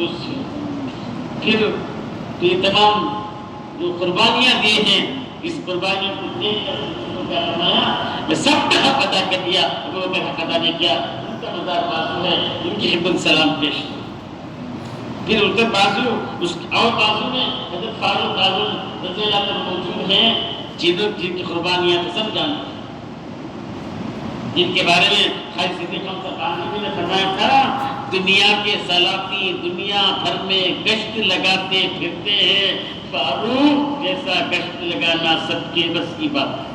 خلوص سے. پھر تو یہ تمام جو قربانیاں دیے ہیں اس قربانیوں کو دیکھ کر کو کیا فرمایا میں سب کا حق ادا کر دیا. ابو بکر حق ادا نہیں کیا. ان کا مزار بازو ہے, ان کی خدمت سلام پیش. پھر ان کا بازو اس اور بازو میں حضرت فاروق اعظم رضی اللہ عنہ موجود ہیں جن کی قربانیاں سب جانتے ہیں, جن کے بارے میں خالد صدیق اکبر نے فرمایا تھا دنیا کے سلاطین دنیا بھر میں گشت لگاتے پھرتے ہیں, فاروق جیسا گشت لگانا سب کے بس کی بات ہے.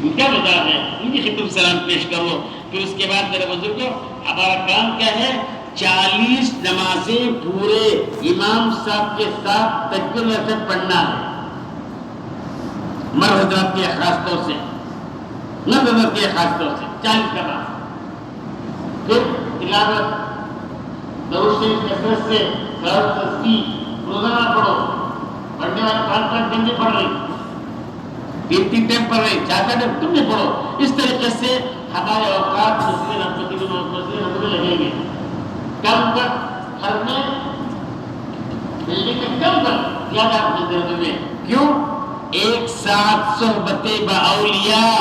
ان کا مزار ہے, ان کی خدمت سلام پیش کرو. پھر اس کے بعد میرے بزرگوں ہمارا کام کیا ہے 40 نمازیں پورے امام صاحب کے ساتھ تکبیر سے پڑھنا ہے. مرد حضرات کے خاص طور سے مرد حضرات کے خاص طور سے 40 نماز. پھر تلاوت درود شریف کثرت سے درود تسبیح روزانہ پڑھو. پڑھنے والے 5 دن میں پڑھ رہی 3 ٹائم پڑھ رہی 4 ٹائم تم نے پڑھو. اس طریقے سے ہمارے اوقات مسجد میں لگیں گے. کم وقت گھر میں ملنے کے کم وقت زیادہ مسجد میں. کیوں؟ ایک ساتھ صحبت باولیاء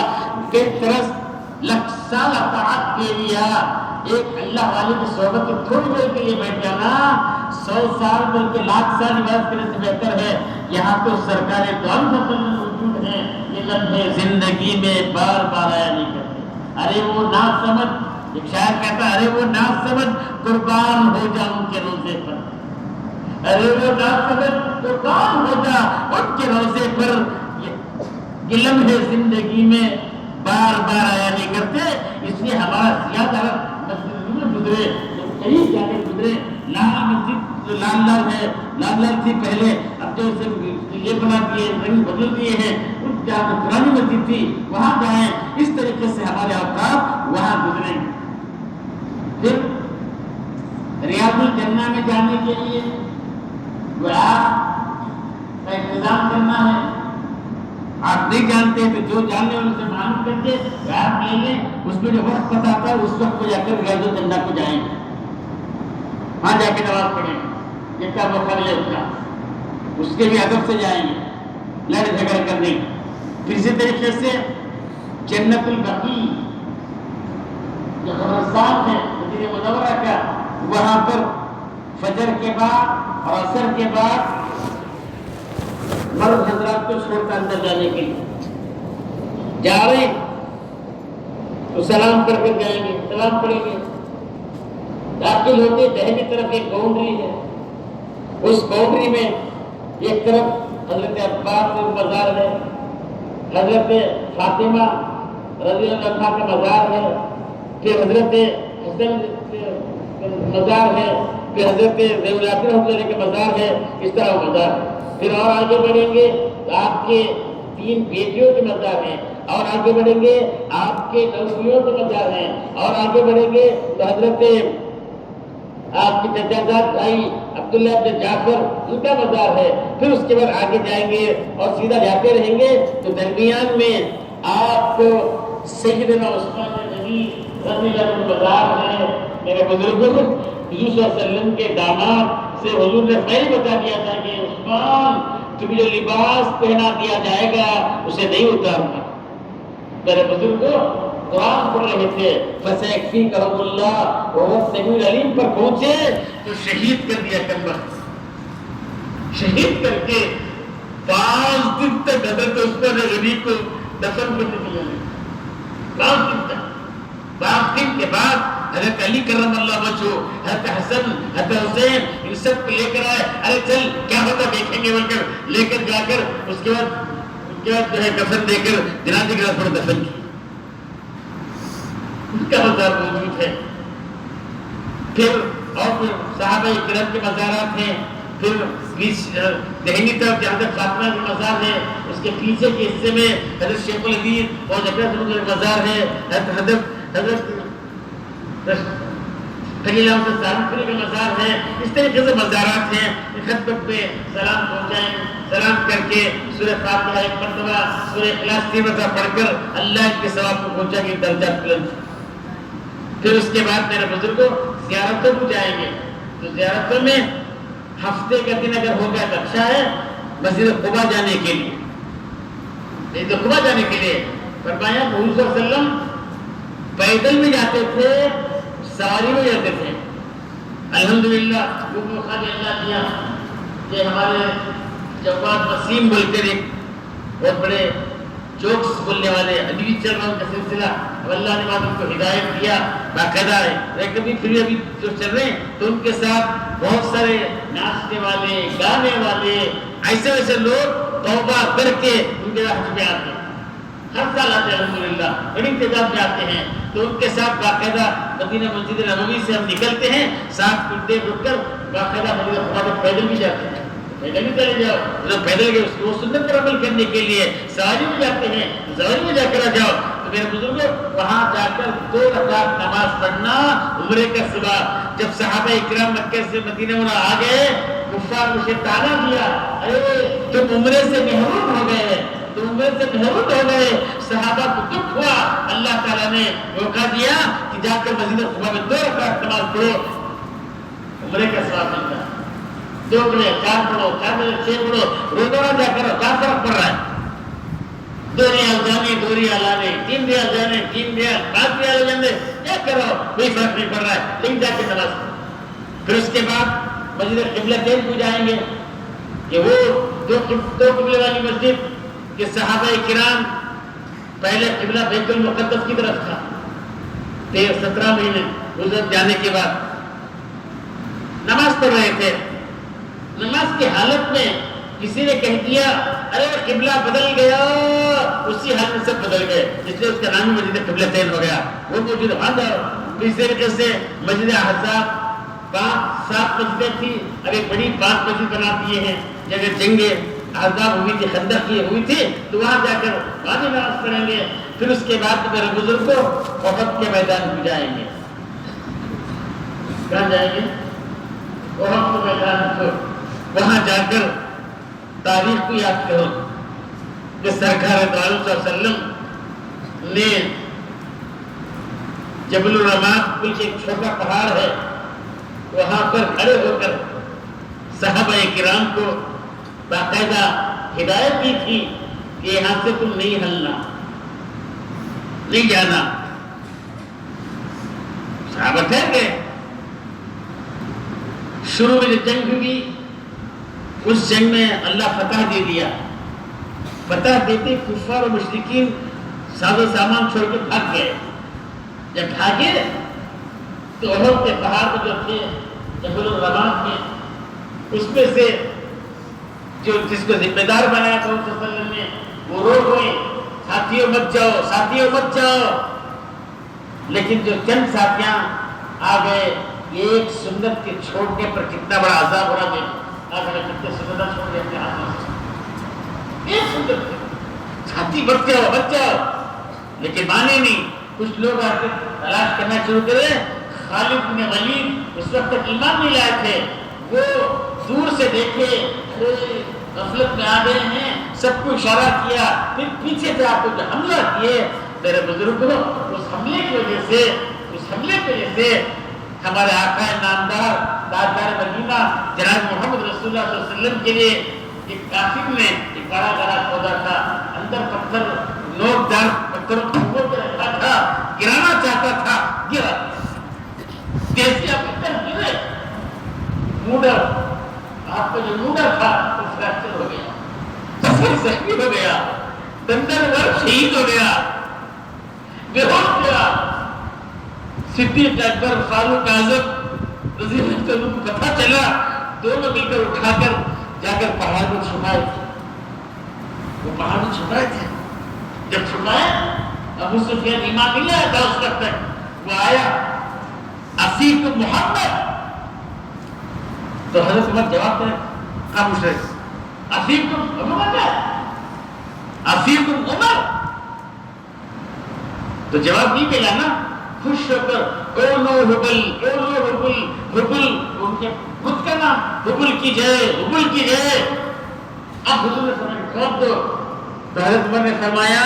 کے طرف لکھ سال اطاعت کے لیا. ایک اللہ والے کی صحبت تھوڑی دیر کے لیے بیٹھ جانا 100 سال بلکہ 1,00,000 سال عبادت کرنے سے بہتر ہے. یہاں تو سرکار دو عالم موجود ہیں. یہ لمحے زندگی میں بار بار آیا نہیں کرتے. ارے وہ نہ سمجھ, ایک شاعر کہتا ارے وہ نہ سمجھ قربان ہو جا ان کے روزے پر. ارے وہ نہ سمجھ قربان ہو جا ان کے روزے پر. یہ لمحے زندگی میں بار بار آیا نہیں کرتے. اس لیے ہمارا زیادہ مسجد میں گزرے کہیں جا کے گزرے. لال مسجد لال لال ہے, لال لال تھی پہلے, اب جو یہ بنا دیے رنگ بدل دیے ہیں. جہاں پرانی مسجد تھی وہاں جائیں. اس طریقے سے ہمارے اوقات وہاں گزریں. پھر ریاض الجنہ میں جانے کے لیے آپ کا انتظام کرنا ہے. آپ نہیں جانتے تو جو جاننے والوں سے معلوم کر کے آپ لے لیں. اس میں جو وقت پتہ آتا ہے اس وقت کو جا کر ریاض الجنہ کو جائیں گے, وہاں جا کے نماز پڑھیں گے. جن کا موقع ملے اس کا اس کے بھی ادب سے جائیں گے, لڑ جھگڑ کرنے کی. پھر اسی طریقے سے جنت البقیع جو خبرستان ہے مدینہ منورہ کا, وہاں پر فجر کے بعد اور عصر کے بعد مرد حضرات کو چھوڑ کر اندر جانے کے لیے جا رہے تو سلام کر کے جائیں گے, سلام پڑھیں گے. داخل ہوتے دہنی طرف ایک باؤنڈری ہے. اس باؤنڈری میں ایک طرف حضرت عباس کا مزار ہے, حضرت فاطمہ رضی اللہ عنہا کا مزار ہے, پھر حضرت حسن مزار ہے, پھر حضرت ذی العابدین کا مزار ہے. اس طرح مزار ہے. پھر اور آگے بڑھیں گے تو آپ کے 3 بیٹیوں کے مزار ہیں, اور آگے بڑھیں گے آپ کے نویوں کے مزار ہیں, اور آگے بڑھیں گے تو حضرت آپ کے چچا زاد بھائی عبداللہ بن جعفر ان کا مزار ہے. پھر اس کے بعد آگے جائیں گے اور سیدھا جاتے رہیں گے تو درمیان میں آپ کو سیدنا عثمان غنی رضی اللہ عنہ مزار ہے. میرے بزرگوں حضور صلی اللہ علیہ وسلم کے داماد سے حضور نے پہلے بتا دیا تھا کہ عثمان تمہیں جو لباس پہنا دیا جائے گا اسے نہیں اتارنا. میرے بزرگوں قرآن پڑھ رہے تھے فَسَيَكْفِيكَهُمُ اللَّهُ وَهُوَ السَّمِيعُ الْعَلِيمُ پر پہنچے تو شہید کر دیا کلمہ, شہید کر کے 5 دن تک حضرت عثمان غنی کو دفن کرنے دیا. 5 دن تک. 5 دن کے بعد حضرت علی کرم اللہ وجہہ, حضرت حسن, حضرت حسین ان سب کو لے کر آئے. ارے چل کیا ہوتا دیکھیں گے بول کر لے کر جا کر اس کے بعد جو ہے کفن دے کر جنازے کے ساتھ پر دفن کی. ان کا مزار موجود ہے. پھر اور صحابہ کرام کے مزارات ہیں. پھر دہنی طرف جہاں تک فاطمہ کا مزار ہے اس کے پیچھے کے حصے میں حضرت شیخ الحدیث اور جبرائیل کا مزار ہے. حضرت خلیل احمد سالمپوری کا مزار ہے. اس طریقے سے مزارات ہیں. خطبت پہ سلام پہنچائیں, سلام کر کے سورہ فاتحہ ایک مرتبہ, سورہ اخلاص 3 مرتبہ پڑھ کر اللہ کے ثواب کو پہنچا کے درجات بلند. پھر اس کے بعد میرے بزرگوں زیارتوں کو جائیں گے. تو زیارتوں میں ہفتے کا دن اگر ہو گیا تو اچھا ہے مسجد قباء جانے کے لیے، نہیں تو قباء جانے کے لیے فرمایا حضور صلی اللہ علیہ وسلم پیدل بھی جاتے تھے، سواری میں جاتے تھے۔ الحمدللہ وہ موقع بھی اللہ دیا کہ ہمارے جواد وسیم بول کر ایک بہت بڑے جوکس بولنے والے ابھی بھی چل رہا ان کا سلسلہ، اب اللہ نے بعد ان کو ہدایت دیا، باقاعدہ ہے کبھی پھر ابھی جو چل رہے ہیں تو ان کے ساتھ بہت سارے ناچنے والے، گانے والے، ایسے ویسے لوگ توبہ کر کے ان کے حج میں آتے ہیں، ہر سال آتے ہیں الحمدللہ، بڑی تعداد میں آتے ہیں، تو ان کے ساتھ باقاعدہ مدینہ مسجد نبوی سے ہم نکلتے ہیں، ساتھ کچھ دیر رک کر باقاعدہ مدینہ قباء پیدل بھی جاتے ہیں، پیدل بھی چلے جاؤ، جو پیدل گئے اس کو سنت پر عمل کرنے کے لیے سواری میں جاتے ہیں، سواری میں جا کر آ جاؤ۔ تو میرے بزرگوں وہاں جا کر 2 رکعت نماز پڑھنا عمرے کا ثواب۔ جب صحابہ اکرام مکہ سے مدینہ منورہ آ گئے، کفار مجھے تانا دیا، ارے تم عمرے سے محروم ہو گئے، تم عمرے سے محروم ہو گئے۔ صحابہ کو دکھ ہوا، اللہ تعالیٰ نے موقع دیا کہ جا کر مسجد قباء میں 2 رکعت نماز پڑھو، عمرے کا ثواب ملتا ہے۔ 2 پڑھو، 4 پڑھو، 4 پڑھو، 6 پڑھو، روزانہ جا کر کیا فرق پڑ رہا ہے؟ 2 ریال جانے، 2 ریال آنے، 3 ریال جانے، 3 ریال، 5 ریال جانے، کیا کرو کوئی فرق نہیں پڑ رہا ہے، لیکن جا کے نماز پڑھو۔ پھر اس کے بعد مسجد قبلتین کو جائیں گے کہ وہ 2 قبلے والی مسجد کہ صحابہ کرام پہلے قبلہ بیت المقدس کی طرف تھا، 17 مہینے گزر جانے کے بعد نماز پڑھ رہے تھے، نماز کی حالت میں کسی نے کہہ دیا ارے قبلہ بدل گیا، اسی حال میں سب بدل گئے، اس لیے اس کا نام مسجد قبلتین ہو گیا۔ وہ موجود وہاں جاؤ۔ اس طریقے سے مسجد احزاب 7 مسجدیں تھی، اب ایک بڑی 5 مسجد بنا دیے ہیں، جگہ جنگیں احزاب ہوئی تھی، خندق کی ہوئی تھی، تو وہاں جا کر وہاں بھی نماز پڑھیں گے۔ پھر اس کے بعد میرے بزرگوں احد کے میدان کو جائیں گے۔ کہاں جائیں گے؟ احد کے میدان کو، وہاں جا کر تاریخ کو یاد کرو کہ سرکار دو عالم صلی اللہ علیہ وسلم نے جبل الرماد بلکہ ایک چھوٹا پہاڑ ہے، وہاں پر کھڑے ہو کر صحابہ کرام کو باقاعدہ ہدایت دی تھی کہ یہاں سے تم نہیں ہلنا، نہیں جانا۔ صحابہ ٹھہر گئے۔ شروع میں جو جنگ ہوئی اس جنگ میں اللہ فتح دے دیا، فتح دیتے کفار و مشرکین ساز و سامان چھوڑ کے بھاگ گئے۔ جب بھاگے تو احد کے پہاڑ میں جو تھے جبل الرماد میں، اس میں سے جو جس کو ذمہ دار بنایا تھا صلی اللہ علیہ وسلم نے، وہ رو ہوئے ساتھیوں مت جاؤ، ساتھیوں مت جاؤ۔ لیکن جو چند ساتھیاں آ گئے، ایک سنت کے چھوڑنے پر کتنا بڑا عذاب ہو رہا ہے۔ آج میں کتنے سنتیں چھوڑ دے اپنے ہاتھوں سے، ایک سنت کے ساتھی بچ جاؤ، لیکن مانے نہیں۔ کچھ لوگ آ کے تلاش کرنا شروع کرے۔ خالد بن ولید اس وقت تک ایمان نہیں لائے تھے، وہ دور سے دیکھے غفلت میں آ گئے ہیں، سب کو اشارہ کیا، پھر پیچھے سے آپ کو جو حملہ کیے میرے بزرگوں، اس حملے کی وجہ سے ہمارے آقا نامدار تاجدار مدینہ جناب محمد رسول اللہ صلی اللہ علیہ وسلم کے لیے ایک کافر نے ایک بڑا گڑا کھودا تھا، اندر پتھر نوک دار پتھروں کو کھول کے رکھا تھا، گرانا چاہتا تھا، گرا جیسے آپ پتھر گرے، موڈر آپ کا جو موڈر تھا وہ فریکچر ہو گیا، پتھر زخمی ہو گیا، دندر ور شہید ہو گیا، بے ہوش گیا۔ صدیق اکبر فاروق اعظم رضی اللہ عنہ کو پتہ چلا، دونوں مل کر اٹھا کر جا کر پہاڑ میں چھپائے تھے، وہ پہاڑ میں چھپائے تھے۔ جب چھپائے ابو سفیان ایمان نہیں لایا تھا اس وقت تک، وہ آیا اسیکم محمد، تو حضرت عمر جواب دے کہا مشرک اسیکم محمد ہے، اسیکم عمر، تو جواب نہیں ملا نا۔ خوش ہو کر اولو حبل، اولو حبل، حبل ان کے خود کا نام، حبل کی جائے۔ اب حضور نے فرمایا جواب دو، تو حضرت عمر نے فرمایا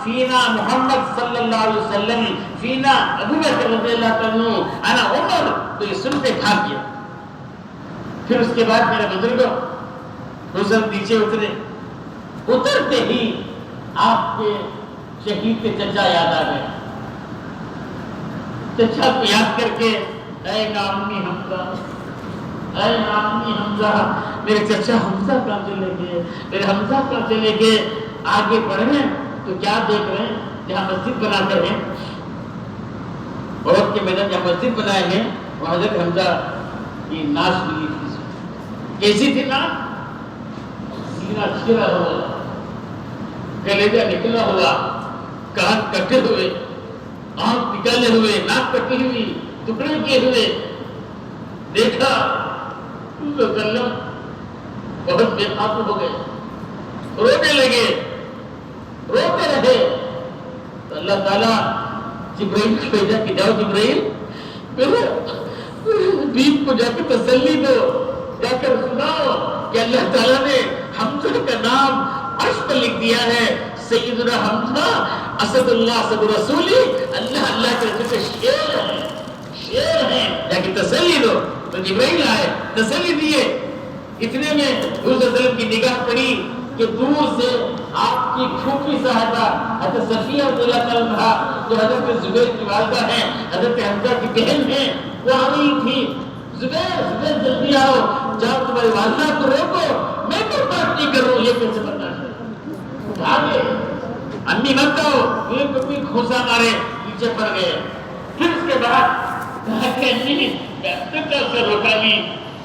فینا محمد صلی اللہ علیہ وسلم، فینا ابو بکر رضی اللہ عنہ، انا عمر، تو یہ سنتے بھاگ گیا، پھر اس کے بعد میرے بزرگوں حضرت نیچے اترتے ہی آپ کے شہید کے چچا یاد آ گئے. چچا کو یاد کر کے اے نامی حمزہ، اے نامی حمزہ، میرے چچا حمزہ کہاں چلے گئے، میرے حمزہ کہاں چلے گئے. آگے بڑھ رہے ہیں تو کیا دیکھ رہے ہیں؟ جہاں مسجد بنا کر ہے، عہد کے میدان جہاں مسجد بنائے ہیں، وہاں حضرت حمزہ کی ناش ملی تھی. کیسی تھی ناش؟ سینہ چھلا ہوا، کلیجہ نکلا ہوا، کان کٹے ہوئے، آنکھ نکالے ہوئے، ناک کٹی ہوئی، ٹکڑے کیے ہوئے. دیکھا وسلم بہت بے قابو ہو گئے، رونے لگے، روتے رہے. تو اللہ تعالیٰ جبرائیل کو بھیجا کہ جاؤ جبرائیل، بیوی کو جا کے تسلی دو، جا کر سناؤ کہ اللہ تعالیٰ نے حمزہ کا نام عرش پر لکھ دیا ہے. سیدنا حمزہ اسد اللہ اسد رسولی، اللہ کے رسول کے شیر ہیں، شیر ہیں، جا کے تسلی دو. تو جبرائیل آئے، تسلی دیے. اتنے میں حضور صلی اللہ علیہ وسلم کی نگاہ پڑی کہ دور سے آپ کی پھوپھی صاحبہ حضرت صفیہ رضی اللہ عنہا، جو حضرت زبیر کی والدہ ہیں، حضرت حمزہ کی بہن ہیں، وہ آ رہی تھی. زبیر جلدی آؤ، جاؤ تمہاری والدہ کو روکو، میں تو بات نہیں کروں. یہ کیسے برداشت ہے؟ آگے امی مت آؤ، یہ کوئی کھوسا مارے، نیچے پڑ گئے. پھر اس کے بعد کہا کہ امی سے روکا لی.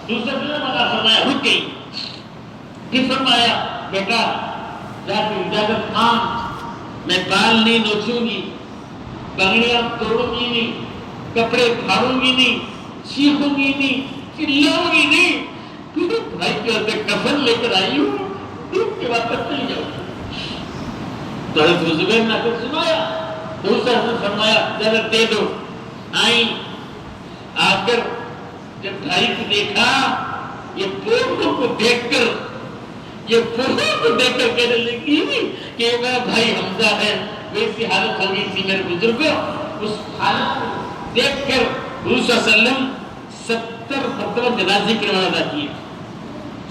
دوسرے دن منع فرمایا، رک گئی. پھر فرمایا بیٹا جا کے اجازت مانگ، میں بال نہیں نوچوں گی، بنگڑیاں توڑوں گی نہیں، کپڑے پھاڑوں گی نہیں، چیخوں گی نہیں، چلاؤں گی نہیں. پھر بھائی کے ہاتھ کفن لے کر آئی ہوں، دھوپ کے واپس چلی جاؤ. تو حضرت زبیر نے پھر سنایا. دوسرا حضرت فرمایا ذرا دے دو. آئی، آ کر جب بھائی کو دیکھا، یہ پوتوں کو دیکھ کر، یہ پوتوں کو دیکھ کر کہنے لگی کہ یہ میرا بھائی حمزہ ہے. ویسی حالت ہو گئی تھی میرے بزرگوں. اس حالت کو دیکھ کر حضور صلی اللہ علیہ وسلم 70 مرتبہ جنازے کی نماز ادا کیے.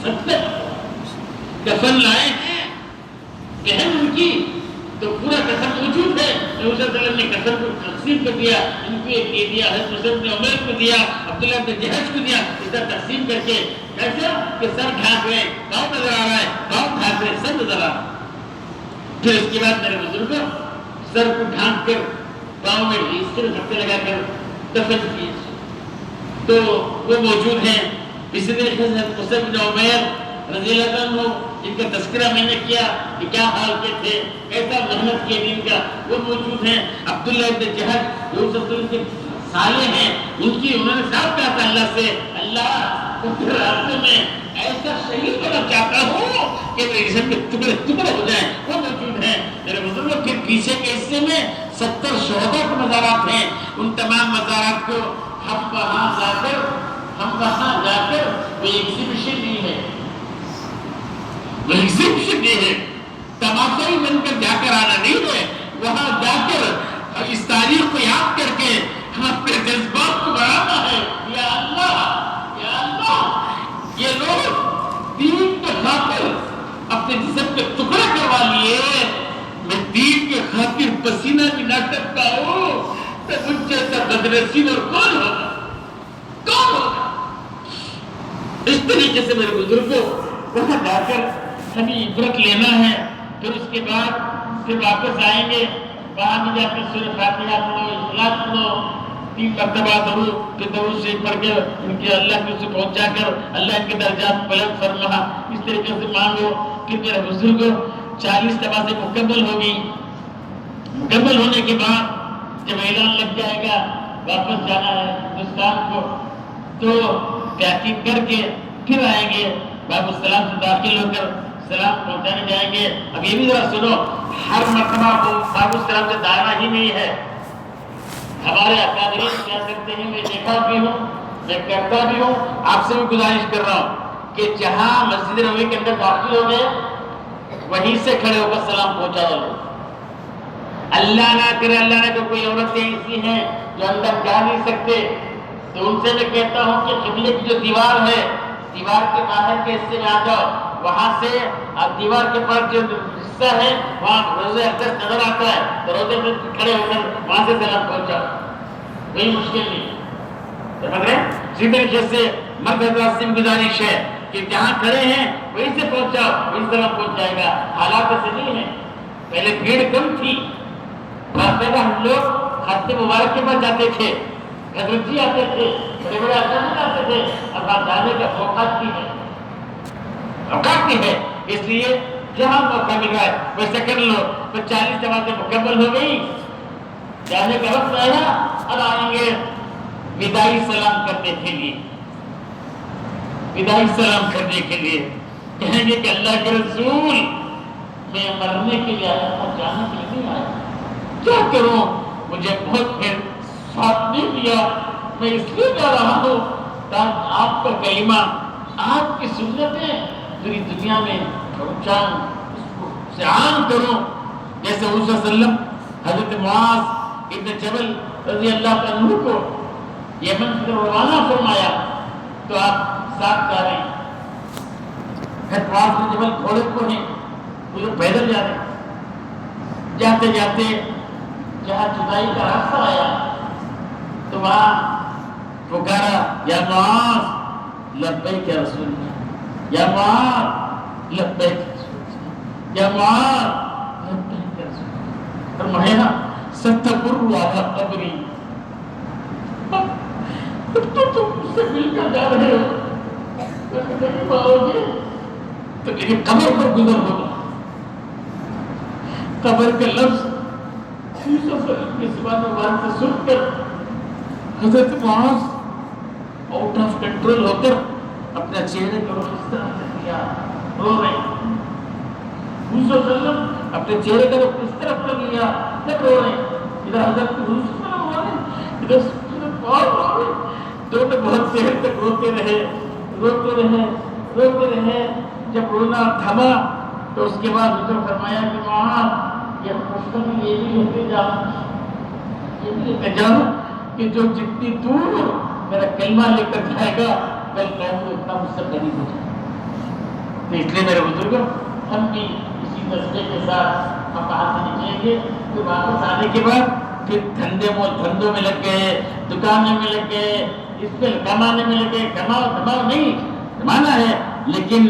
70 کفن لائے ہیں بہن ان کی، تو پورا کفن موجود ہے. حضور صلی اللہ علیہ وسلم نے کفن کو تقسیم کر دیا. ان کو ایک دے دیا، حضرت مصعب بن عمیر کو دیا، عبداللہ بن جہش کو دیا. اس طرح تقسیم کر کے کیسے کہ سر ڈھانپ رہے، پاؤں نظر آ رہا ہے، پاؤں ڈھانپ رہے، سر نظر آ رہا ہے. پھر اس کے بعد میرے بزرگوں سر کو ڈھانپ کر پاؤں میں اس طرح دھکے لگا کر دفن کیے. تو وہ موجود ہیں. اسی طریقے سے حضرت مصعب بن عمیر رضی اللہ عنہ، جن کا تذکرہ میں نے کیا کہ کیا حال کے تھے، کیسا محنت کیا دین کا، وہ موجود ہیں. عبداللہ بن جہش جو رسول کے سالے ہیں، انہوں نے صاحب کہا تھا اللہ سے، اللہ تیرے راستے میں ایسا شہید بننا چاہتا ہوں کہ میرے جسم کے ٹکڑے ٹکڑے ہو جائیں. وہ موجود ہیں. میرے بزرگوں کے پیچھے کے حصے میں 70 شہداء کے مزارات ہیں. ان تمام مزارات کو ہم وہاں جا کر وہ ایگزیبیشن دی ہے، وہ ایگزیبیشن دی ہے. تماشائی بن کر جا کر آنا نہیں ہے، وہاں جا کر اس تاریخ کو یاد کر کے ہم اپنے جذبات کو بڑھانا ہے. یا اللہ، یا اللہ، یہ لوگ دین کے خاطر اپنے جسم کے ٹکڑے کروا لیے. میں دین کے خاطر پسینہ بھی نہ ٹپکا ہوں تو مجھ جیسا بدنصیب اور کون ہوگا، کون ہوگا. اس طریقے سے میرے بزرگوں وہاں جا کر ہمیں عبرت لینا ہے. پھر اس کے بعد پھر واپس آئیں گے، وہاں بھی جا کے سورہ فاتحہ پڑھو، اخلاص پڑھو، 3 مرتبہ درود، پھر درود شریف پڑھ کے ان کے اللہ کے اسے پہنچا کر اللہ ان کے درجات بلند فرما. اس طریقے سے مانگو. پھر میرے بزرگوں 40 نمازیں مکمل ہوگی. مکمل ہونے کے بعد جب اعلان لگ جائے گا واپس جانا ہے ہندوستان کو، تو تحقیق کر کے پھر آئیں گے. باب السلام سے داخل ہو کر سلام پہنچانے جائیں گے. اب یہ بھی ذرا سنو، ہر مرتبہ باب السلام سے دائرہ ہی نہیں ہے. ہمارے اکابرین کیا کرتے ہیں، میں دیکھا بھی ہوں، میں کرتا بھی ہوں. آپ سے بھی گزارش کر رہا ہوں کہ جہاں مسجد نبوی کے اندر داخل ہو گئے وہیں سے کھڑے ہو کر سلام پہنچا دو. اللہ نہ کرے، اللہ نے تو کوئی عورتیں ایسی ہیں جو اندر جا نہیں سکتے، تو ان سے میں کہتا ہوں کہ قبلے کی جو دیوار ہے دیوار کے باہر کے حصے میں آ جاؤ، وہاں سے اب دیوار کے پاس جو حصہ ہے وہاں روزہ اقدس نظر آتا ہے، تو روزے میں کھڑے ہو کر وہاں سے سلام پہنچاؤ، کوئی مشکل نہیں۔ سمجھ رہے ہیں؟ اسی طریقے سے مرد حضرات سے گزارش ہے کہ جہاں کھڑے ہیں وہیں سے پہنچاؤ، وہیں سلام پہنچ جائے گا۔ حالات ایسے نہیں ہے، پہلے بھیڑ کم تھی، باقاعدہ ہم لوگ خط مبارک کے پاس جاتے تھے، حضرت جی آتے تھے، بڑے بڑے آدمی آتے تھے، اب آپ جانے کا اوقات بھی ہے، اوقات بھی ہے، اس لیے جہاں موقع مل رہا ہے ویسے کر لو۔ تو 40 جماعتیں مکمل ہو گئی، جانے کا وقت آیا، اب آئیں گے وداعی سلام کرنے کے لیے، وداعی سلام کرنے کے لیے کہیں گے کہ اللہ کے رسول میں مرنے کے لیے آیا تھا، جانے کے لیے نہیں آیا، کیا کروں؟ مجھے بہت پھر ساتھ نہیں دیا، میں اس لیے جا رہا ہوں تاکہ آپ کا کلمہ، آپ کی سنتیں پوری دنیا میں پہنچاؤں، اس کو سے عام کروں۔ جیسے حضور صلی اللہ علیہ وسلم حضرت معاذ ابن جبل رضی اللہ عنہ کو یمن سے روانہ فرمایا تو آپ ساتھ جا رہے ہیں، حضرت معاذ بن جبل گھوڑے کو ہیں، وہ لوگ پیدل جا رہے ہیں، جاتے جاتے جہاں جدائی کا راستہ آیا تو وہاں پکارا، یا معاذ لبیک یا رسول اللہ، یا معاذ لبیک یا رسول اللہ، یا معاذ لبیک یا رسول اللہ، فرمایا ستمر علی قبری، تو تم مجھ سے مل کر جا رہے ہو، تو نہیں پاؤ گے تو میری قبر پر گزر ہوگا۔ قبر کا لفظ یوسف کی زبان مبارک سے سن کر حضرت معاذ آؤٹ آف کنٹرول ہو کر اپنا چہرے کو اس طرح سے کیا، رو رہے ہیں۔ حضور صلی اللہ علیہ وسلم اپنے چہرے کا رخ اس طرف کر لیا، جب رو رہے ہیں، ادھر حضرت حضور رو رہے ہیں، ادھر بہت رو رہے ہیں، دونوں بہت دیر تک روتے رہے، روتے رہے، روتے رہے۔ جب رونا تھما تو اس کے بعد حضور فرمایا کہ معاذ یہ خوشخبری یہ بھی لیتے جاؤ، یہ بھی لیتے جاؤ کہ جو جتنی دور میرا کلمہ لے کر جائے گا کل قیامت اتنا مجھ سے قریب ہو جائے گا۔ تو اس لیے میرے بزرگوں ہم بھی اسی نظرے کے ساتھ ہم وہاں سے نکلیں گے، تو واپس آنے کے بعد پھر دھندوں میں لگ گئے، دکانوں میں لگ گئے، اس پہ کمانے میں لگ گئے۔ کماؤ نہیں، کمانا ہے، لیکن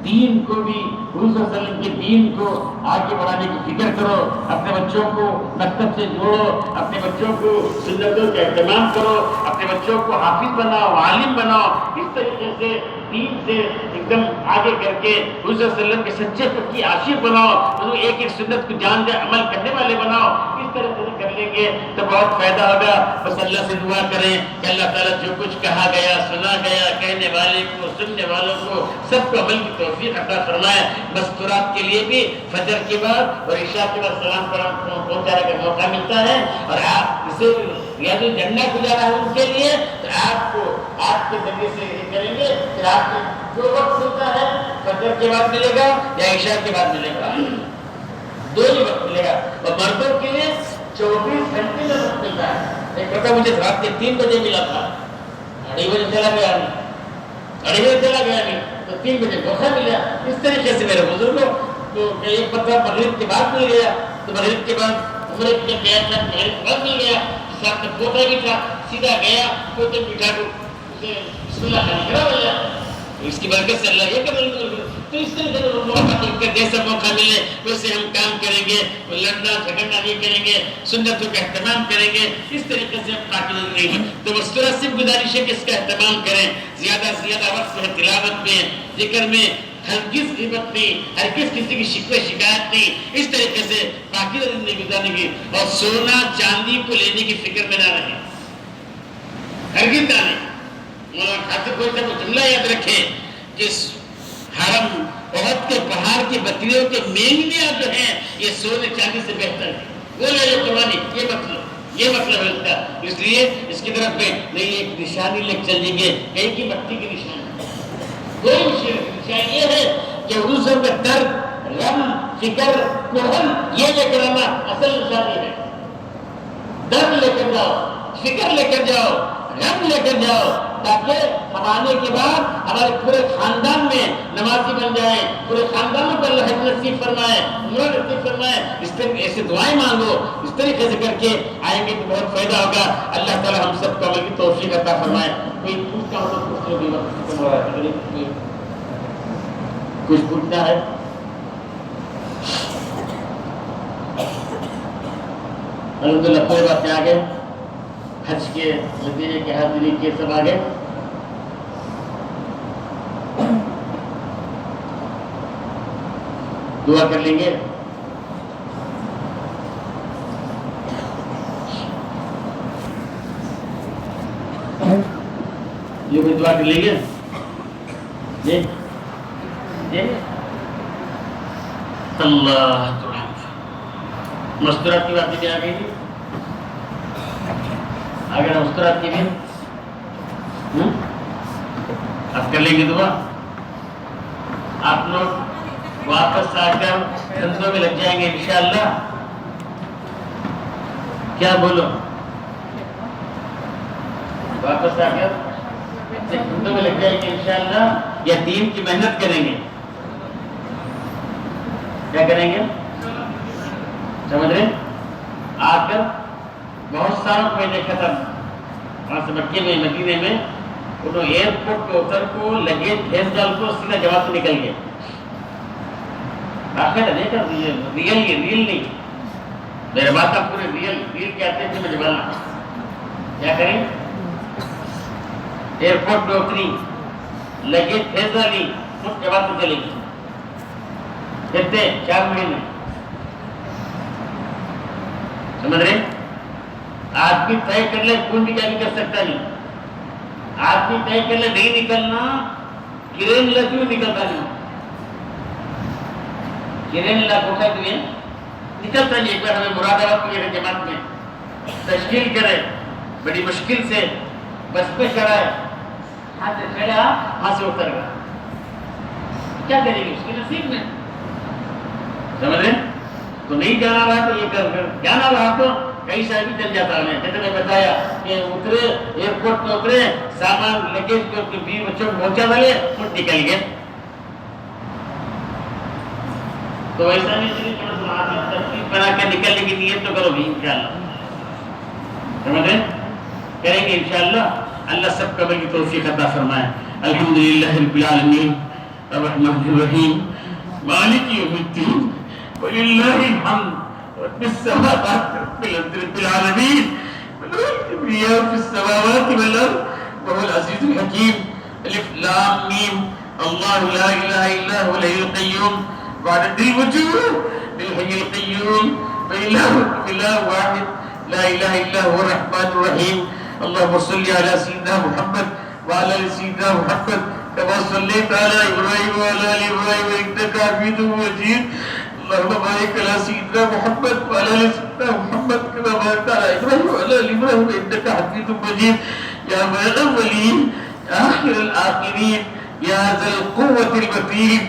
دین کو بھی، حضور صلی اللہ علیہ وسلم کے دین کو آگے بڑھانے کی فکر کرو، اپنے بچوں کو مکتب سے جوڑو، اپنے بچوں کو سنتوں کا اہتمام کرو، اپنے بچوں کو حافظ بناؤ، عالم بناؤ، اس طریقے سے دین سے ایک دم آگے کر کے حضور صلی اللہ علیہ وسلم کے سچے پکی عاشق بناؤ، ایک ایک سنت کو جان دے عمل کرنے والے بناؤ۔ اس طرح سے کر لیں گے تو بہت فائدہ ہوگا۔ بس اللہ سے دعا کریں کہ اللہ تعالیٰ جو کچھ کہا گیا، سنا گیا، کہنے والے کو، سننے والوں کو، سب کو عمل کی توفیق عطا فرمائے۔ مستورات کے لیے بھی فجر کے بعد اور عشاء کے بعد سلام پہنچانے کا موقع ملتا ہے، اور آپ اسے ریاض الجنہ گزارا ہے ان کے لیے، تو آپ کو آپ کے ذریعے سے یہ کریں گے کہ آپ کو جو وقت ملتا ہے فجر کے بعد ملے گا یا عشاء کے بعد ملے گا، دو ہی وقت ملے گا۔ اور مردوں کے لیے 24 گھنٹے کا وقت ملتا ہے۔ ایک بتا مجھے رات کے 3 بجے ملا تھا، 2:30 بجے چلا گیا نہیں تو 3 بجے موقع ملا۔ اس طریقے سے میرے بزرگوں تو ایک پتہ مغرب کے بعد مل گیا، تو مغرب کے بعد عمرے کے گیا تھا، مغرب کے بعد مل گیا، ساتھ میں پوتا بھی تھا، سیدھا گیا پوتے بٹھا کو اسے بسم اللہ خالی کرا لیا، اس کی برکت سے اللہ یہ کر رہے ہیں۔ تو اس طرح سے موقع جیسا موقع ملے ویسے ہم کام کریں گے، لڑنا جھگڑنا نہیں کریں گے، سنتوں کا اہتمام کریں گے، اس طریقے سے ہم پاکیزہ زندگی میں۔ تو مستورات سے گزارش ہے کہ اس کا اہتمام کریں، زیادہ سے زیادہ وقت ہے تلاوت میں، ذکر میں، ہرگز غیبت نہیں، ہرگز کسی کی شکوہ شکایت نہیں، اس طریقے سے پاکیزہ زندگی گزارنے کی، اور سونا چاندی کو لینے کی فکر میں نہ رہیں، ہرگز نہ لیں۔ مولانا خاطر کوئی سا جملہ یاد رکھے کہ حرم احد کے پہاڑ کے بکریوں کے مینگنیاں جو ہیں یہ سونے چاندی سے بہتر ہے، وہ لے لو قربانی، یہ مطلب ہے اس کا۔ اس لیے اس کی طرف میں نہیں ایک نشانی لے چلیں گے، کہیں کی بتی کی نشانی، کوئی نشانی یہ ہے کہ حضور کا درد، غم، فکر، کوہن یہ لے کر آنا اصل نشانی ہے۔ درد لے کر جاؤ، فکر لے کر جاؤ، غم لے کر جاؤ، تاکہ ہم آنے کے بعد ہمارے پورے خاندان میں نمازی بن جائیں، پورے خاندان کو اللہ حج نصیب فرمائے، عمرہ نصیب فرمائے۔ اس طرح ایسے دعائیں مانگو، اس طریقے سے کر کے آئیں گے تو بہت فائدہ ہوگا۔ اللہ تعالی ہم سب کو عمل کی توفیق عطا فرمائے۔ کوئی پوچھتا ہو تو پوچھ لو، بھی وقت ختم ہو رہا ہے، کچھ پوچھنا ہے؟ الحمدللہ کوئی باتیں آگے، حج کے نتیجے کے حاضری کے سب آگے۔ دعا کر لیں گے۔ یہ بھی دعا کر لیں گے جی جی۔ اللہ مستورات کی باتیں بھی آ گئی تھی، اگر مستورات کی بھی اب کر لیں گے دعا۔ آپ لوگ واپس آ کر دھندوں میں لگ جائیں گے انشاءاللہ۔ کیا بولو؟ واپس آ کر دھندوں میں لگ جائیں گے انشاءاللہ، یا دین کی محنت کریں گے؟ کیا کریں گے؟ سمجھ رہے؟ آ کر بہت ساروں کو میں دیکھا تھا وہاں سے مکے میں، مدینے میں، انہوں ایئرپورٹ پہ اتر کو لگیج بھیج ڈال کو سیدھا جواب سے نکل گئے۔ آخر دیکھا ریئل نہیں، میرے بات آپ پورے ریئل کہتے ہیں مجھے بولنا کیا کریں؟ ایئرپورٹ پہ اتری، لگیج بھیج ڈالی، خود جواب سے چلے گی۔ کتنے؟ 4 مہینے۔ سمجھ رہے؟ آدمی طے کر لے کون بھی کیا بھی کر سکتا نہیں۔ آدمی طے کر لے نہیں نکلنا، کرین لگ کیوں نکلتا نہیں؟ کرین لگ اٹھا کیوں نکلتا نہیں؟ ایک بار ہمیں مراد آباد کی جماعت میں تشکیل کرے، بڑی مشکل سے بس پہ چڑھا ہے، ہاں سے چڑھا، ہاں سے اتر گیا، کیا کریں گے اس کے نصیب میں؟ سمجھ رہے؟ تو نہیں جانا رہا تو یہ کر جانا رہا تو کئی سال بھی چل جاتا ہے۔ جیسے میں بتایا کہ اترے ایئرپورٹ پہ اترے، سامان لگیج کو بیوی بچوں کو پہنچا ڈالے، خود نکل گئے۔ تو ایسا نہیں چلیے ترتیب بنا کے نکلنے کی نیت تو کرو بھی انشاءاللہ۔ سمجھ رہے؟ کریں گے انشاءاللہ۔ اللہ سب کو عمل کی توفیق عطا فرمائے۔ الحمدللہ رب العالمین الرحمن الرحیم مالک یوم الدین وللہ الحمد رب السماوات رب الارض رب العالمین الکبریاء فی السماوات والارض وهو العزیز الحکیم۔ الف لام میم اللہ لا الہ الا هو الحی القیوم وعدد الوجود بالحی القیوم وإلہکم الہ واحد لا الہ الا هو الرحمن الرحیم۔ اللهم صل على سيدنا محمد وعلى ال سيدنا محمد كما صليت على ابراهيم وعلى ال ابراهيم انك حميد مجيد۔ اللهم بارك على سيدنا محمد وعلى ال سيدنا محمد كما باركت على ابراهيم وعلى ال ابراهيم انك حميد مجيد۔ يا من الاولين اخر الاخرين يا ذا القوة المتين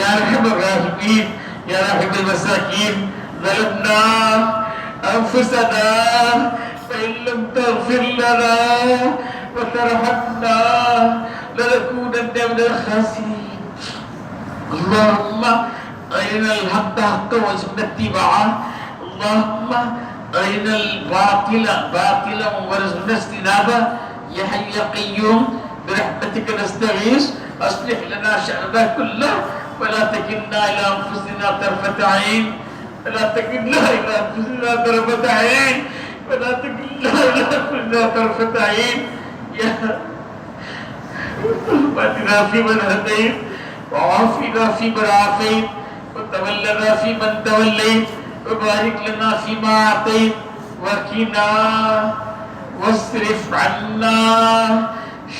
يا ارحم الراحمين يا راحم المساكين، ظلمنا انفسنا فإن لم تغفر لنا وترحمنا لنكونن من الخاسرين۔ اللهم أرنا الحق حقا وارزقنا اتباعه، اللهم أرنا الباطل باطلا وارزقنا اجتنابه، يا حي يا قيوم برحمتك نستغيث، أصلح لنا شأننا كله ولا تكلنا إلى أنفسنا طرفة عين، ولا تكلنا إلى أنفسنا طرفة عين، ولا تكلنا إلى أنفسنا طرفة عين۔ يا وآتنا فيمن هديت وعافنا فيمن عافيت وتولنا فيمن توليت وبارك لنا فيما أعطيت وقنا واصرف عنا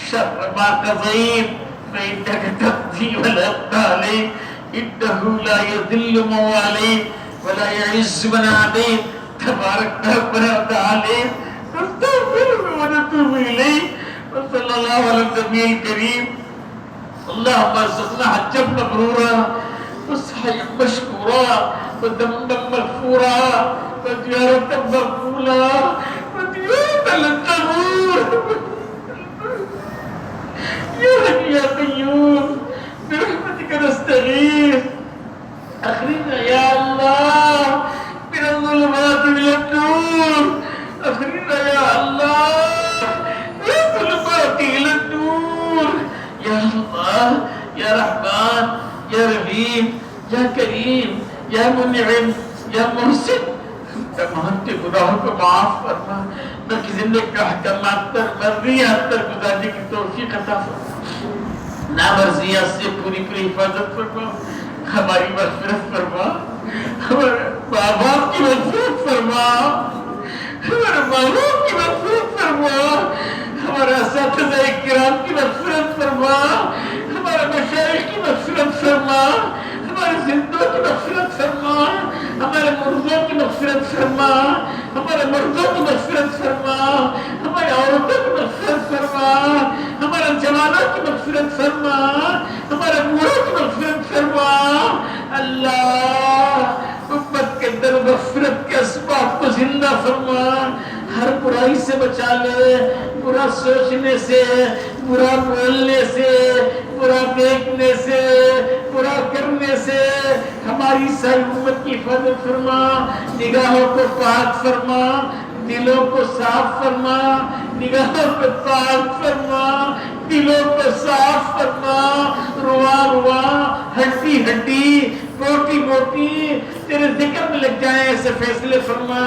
شر ما قضيت فإنك تقضي ولا يقضى عليك، إنه لا يذل من واليت ولا يعز من عاديت، تبارك ربنا وتعالى، نستغفرك ونتوب إليه، وصلى الله على النبي الكريم۔ اللهم ارزقنا حجا مبرورا وسعيا مشكورا وذنبا مغفورا وزيارة مقبولة وديونا لن تمور یا رحمان یا رحیم یا کریم یا منعم یا محسن، تمام کے گناہوں کو معاف فرما، باقی زندگی کا احکامات پر مرضیات پر گزارنے کی توفیق عطا فرما، نامرضیات سے پوری پوری حفاظت فرما، ہماری مغفرت فرما، ہمارے ماں باپ کی مغفرت فرما، ہمارے ماں باپ کی مغفرت فرما، ہمارے اساتذہ کرام کی مغفرت فرما، ہمارے مشائخ کی مغفرت فرما، ہمارے زندوں کی مغفرت فرما، ہمارے مردوں کی مغفرت فرما، ہمارے مردوں کی مغفرت فرما، ہمارے عورتوں کی مغفرت فرما، ہمارے جوانوں کی مغفرت فرما، ہمارے بوڑھوں کی مغفرت فرما۔ اللہ امت کے اندر مغفرت کے اسباب کو زندہ فرما، ہر برائی سے بچا لے، برا سوچنے سے، برا بولنے سے، برا دیکھنے سے، برا کرنے سے ہماری ساری امت کی حفاظت فرما، نگاہوں کو پاک فرما، دلوں کو صاف فرما، نگاہوں کو پاک فرما، دلوں کو صاف فرما، روا روا، ہڈی ہڈی، موٹی موٹی تیرے ذکر میں لگ جائیں ایسے فیصلے فرما۔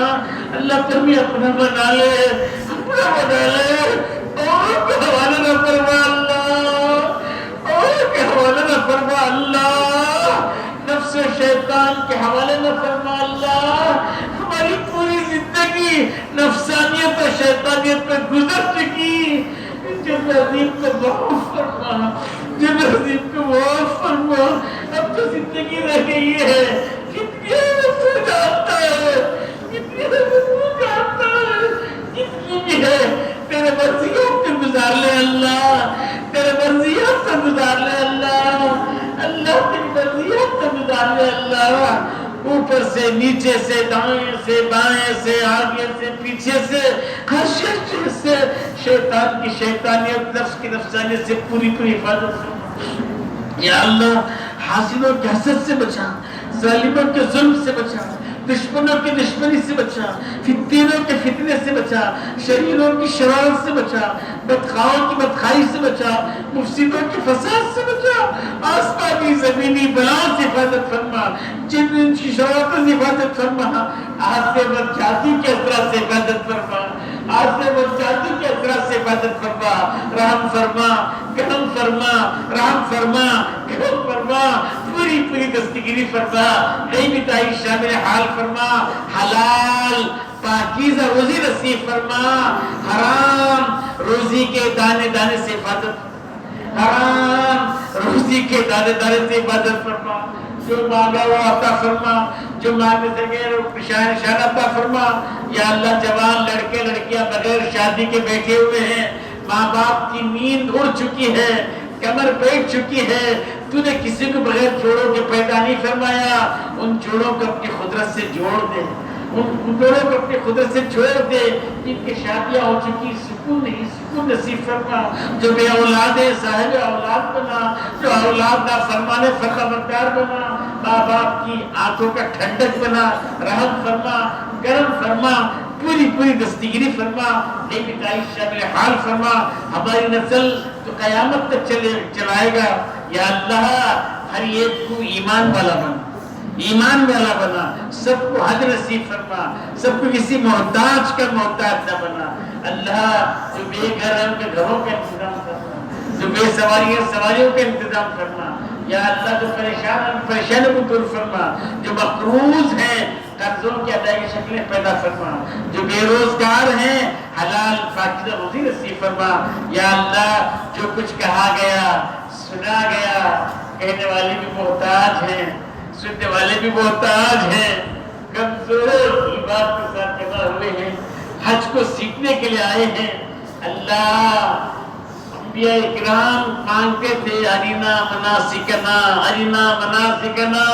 اللہ تمہیں اپنا بنا لے، اپنا بنا لے، اور کے حوالے نہ فرما اللہ، اور کے حوالے نہ فرما اللہ، نفس و شیطان کے حوالے نہ فرما اللہ۔ ہماری پوری زندگی نفسانیت و شیطانیت پہ گزر چکی، جب عظیم کو معاف فرما، جب عظیم کو معاف فرما۔ اب تو زندگی رہ گئی ہے، کتنی تو جانتا ہے، کتنی تو جانتا ہے، کتنی بھی ہے تیرے مرضیوں پہ گزار لے اللہ، تیرے مرضیوں پہ گزار لے اللہ، اللہ تیری مرضیوں پہ گزار لے اللہ۔ اوپر سے نیچے سے دائیں سے بائیں سے آگے سے پیچھے سے ہر شر سے شیطان کی شیطانیت، نفس کی نفسانیت سے پوری پوری حفاظت فرما یا اللہ۔ حاسدوں کے حسد سے بچا، ظالموں کے ظلم سے بچا، دشمنوں کی دشمنی سے بچا، فتنوں کے فتنے سے بچا، شریروں کی شرارت سے بچا، بدخواہوں کی بدخواہی سے بچا، مفسدوں کے فساد سے بچا، آسمانی زمینی بلاؤں سے حفاظت فرما، جن کی شرارتوں سے حفاظت فرما، آج سے بدجاتی کے اثرات سے حفاظت فرما، آج سے بدجاتی کے اثرات سے حفاظت فرما، رحم فرما، کرم فرما، رحم فرما، کرم فرما، پوری پوری دستگیری فرما، نئی بتائی شامل حال فرما، حلال پاکیزہ روزی نصیب فرما، حرام روزی کے دانے دانے سے حفاظت، حرام روزی کے دانے دانے سے حفاظت فرما، جو مانگا وہ عطا فرما، جو مانگنے سے غیر نشان عطا فرما یا اللہ۔ جوان لڑکے لڑکیاں بغیر شادی کے بیٹھے ہوئے ہیں، ماں باپ کی نیند اڑ چکی ہے، کمر بیٹھ چکی ہے، تو نے کسی کو بغیر جوڑوں کے پیدا نہیں فرمایا، ان جوڑوں کو اپنی قدرت سے جوڑ دے، ان جوڑوں کو اپنی قدرت سے چھوڑ دے جن کی شادیاں ہو چکی، سکون نہیں، سکون نصیب فرما۔ جو بے اولاد ہے صاحب اولاد بنا، جو اولاد نہ فرمانے فرمانبردار بنا، ماں باپ کی آنکھوں کا ٹھنڈک بنا، رحم فرما، کرم فرما، پوری پوری دستگیری فرما، نئی بتائی شامل حال فرما۔ ہماری نسل تو قیامت تک چلائے گا یا اللہ، ہر ایک کو ایمان والا بنا، ایمان والا بنا، سب کو حج نصیب فرما، سب کو کسی محتاج کا محتاج نہ بنا اللہ۔ جو بے گھر ہے ان کے گھروں کا انتظام کرنا، جو بے سواری ہے سواریوں کا انتظام کرنا یا اللہ۔ جو پریشان ہیں پریشانیوں کو دور فرما، جو مقروض ہیں قرضوں کی ادائیگی شکلیں پیدا فرما، جو بے روزگار ہیں حلال پاکیزہ روزی نصیب فرما یا اللہ۔ جو کچھ کہا گیا سنا گیا، کہنے والے بھی محتاج ہیں، سننے والے بھی محتاج ہیں، کمزور کی بات کے ساتھ جمع ہوئے ہیں، حج کو سیکھنے کے لیے آئے ہیں اللہ۔ انبیاء اکرام مانگتے تھے ارینا مناسکنا، ارینا مناسکنا،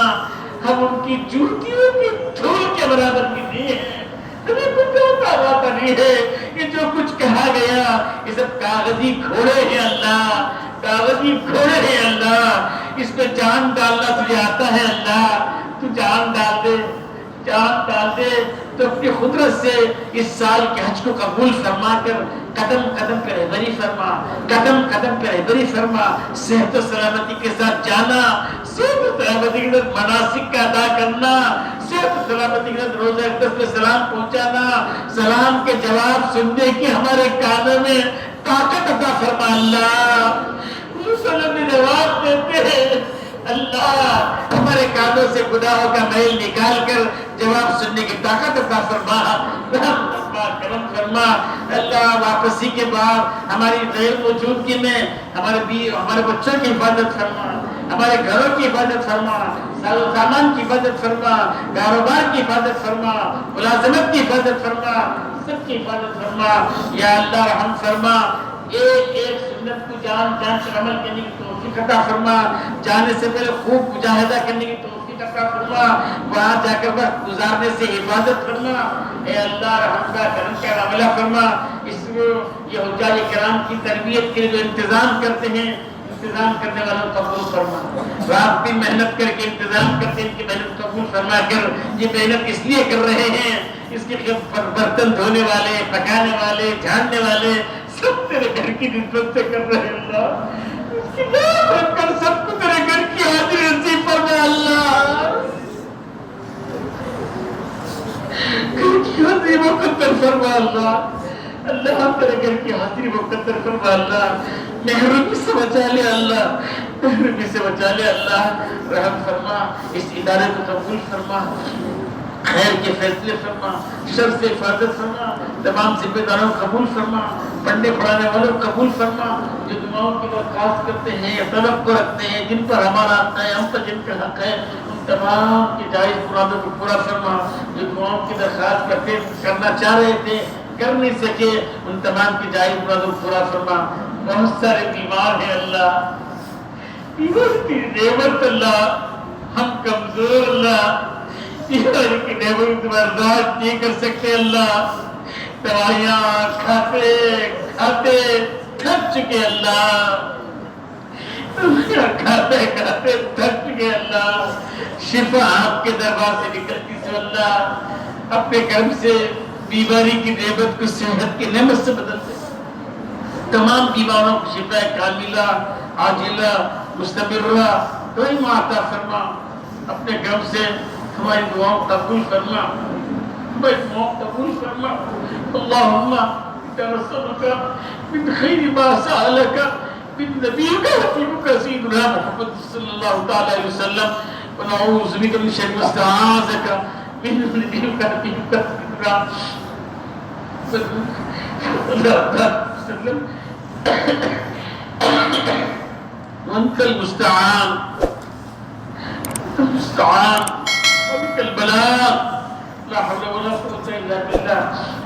ہم ان کی جوتیوں کی دھول کے برابر بھی نہیں ہیں، ہمیں کچھ ہوتا نہیں ہے۔ یہ جو کچھ کہا گیا یہ سب کاغذی گھوڑے ہیں اللہ، کاغذی گھوڑے ہیں اللہ، اس پہ جان ڈالنا تجھے آتا ہے اللہ، تو جان ڈال دے، جان ڈال دے، تو اپنی قدرت سے اس سال کے حج کو قبول فرما کر قدم قدم پہ رہبری فرما، قدم قدم پہ رہبری فرما، صحت و سلامتی کے ساتھ جانا، صحت و سلامتی کے ساتھ مناسک کا ادا کرنا، صحت و سلامتی کے ساتھ روزہ اقدس میں سلام پہنچانا، سلام کے جواب سننے کی ہمارے کانوں میں طاقت عطا فرما اللہ۔ مسلم جواب دیتے ہیں اللہ، ہمارے کانوں سے گناہوں کا میل نکال کر جواب سننے کی طاقت عطا فرما، رحم فرما، کرم فرما اللہ۔ واپسی کے بعد ہماری غیر موجودگی میں ہمارے بچوں کی حفاظت فرما، ہمارے گھروں کی حفاظت فرما، ساز و سامان کی حفاظت فرما، کاروبار کی حفاظت فرما، ملازمت کی حفاظت فرما، سب کی حفاظت فرما یا اللہ۔ رحم فرما، ایک ایک سنت کو جان کر عمل کرنے کی توفیق عطا فرما، جانے سے پہلے خوب مجاہدہ کرنے کی توفیق عطا فرما، وہاں جا کر وقت گزارنے سے حفاظت فرما اے اللہ۔ رحم کا کرم کا معاملہ فرما، اس میں یہ حجاج کرام کی تربیت کے لیے جو انتظام کرتے ہیں، انتظام کرنے والوں کو قبول فرما، رات دن محنت کر کے انتظام کرتے ہیں، ان کی محنت قبول فرما کر یہ محنت اس لیے کر رہے ہیں، اس کے برتن دھونے والے، پکانے والے، جھاڑنے والے سب تیرے گھر کی نسبت سے کر رہے ہیں اللہ۔ اس کی نام رکھ کر سب کو تیرے گھر کی حاضری نصیب فرما اللہ۔ گھر کی حاضری مقدر فرما اللہ، اللہ تیرے گھر کی حاضری مقدر فرما اللہ۔ محرومی سے بچا لے اللہ، محرومی سے بچا لے اللہ۔ رحم فرما، اس ادارے کو قبول فرما، خیر کے فیصلے فرما، شر سے حفاظت فرما، تمام ذمہ داروں کو قبول فرما، پڑھنے پڑھانے والوں کو قبول فرما، جو دعاؤں کی درخواست کرتے ہیں یا توقع رکھتے ہیں، جن پر ہمارا حق ہے، ہم پر جن کا حق ہے، ان تمام کی جائز مرادوں کو پورا فرما۔ جو دعاؤں کی درخواست کرنا چاہ رہے تھے کر نہیں سکے، ان تمام کی جائز مرادوں کو پورا فرما۔ بہت سارے بیمار ہیں اللہ، بیمار کی نعمت اللہ، ہم کمزور اللہ، بیماری کی نعمت برداشت نہیں کر سکتے اللہ، دوائیاں کھاتے کھاتے تھک چکے اللہ، کھاتے کھاتے تھک چکے اللہ۔ شفا آپ کے دربار سے نکلتی سو اللہ، اپنے کرم سے بیماری کی نعمت کو صحت کی نعمت سے بدل دے، تمام بیماروں کو شفا کاملہ عاجلہ مستمرہ کوئی عطا فرما، اپنے کرم سے ہماری دعاؤں قبول فرما، ہماری دعاؤں قبول فرما۔ اللہم انا نسألک من خیر ما سألک من نبیک حبیبک سیدنا محمد صلی اللہ تعالی علیہ وسلم، ونعوذ بک من شر ما استعاذک من نبیک حبیبک سیدنا صلی اللہ تعالی وسلم، وانت المستعان المستعان وبك البلاء، لا حول ولا قوة إلا بالله۔